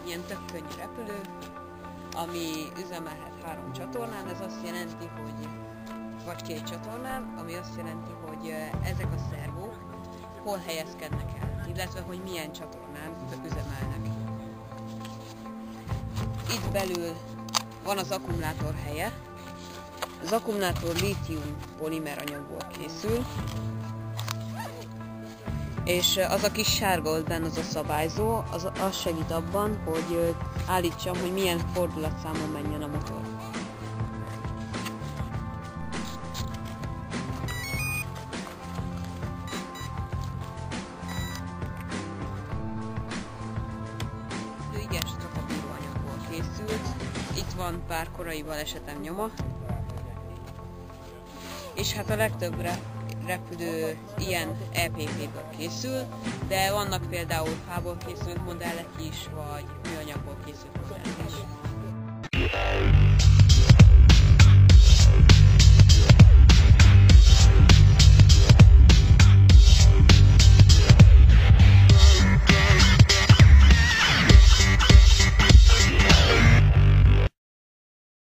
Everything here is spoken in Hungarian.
egy ilyen tök könnyű repülő, ami üzemelhet 3 csatornán. Ez azt jelenti, hogy vagy 2 csatornán, ami azt jelenti, hogy ezek a szervók hol helyezkednek el, illetve hogy milyen csatornán üzemelnek. Itt belül van az akkumulátor helye. Az akkumulátor lítium polimer anyagból készül, és az a kis sárga ott benne, az a szabályzó, az segít abban, hogy állítsam, hogy milyen fordulatszámon menjen a motor. Igen, strapabíró anyagból készült. Itt van pár korai balesetem nyoma. És hát a legtöbb repülő ilyen EPP-ből készül, de vannak például fából készült modellek is, vagy műanyagból készült modellek is.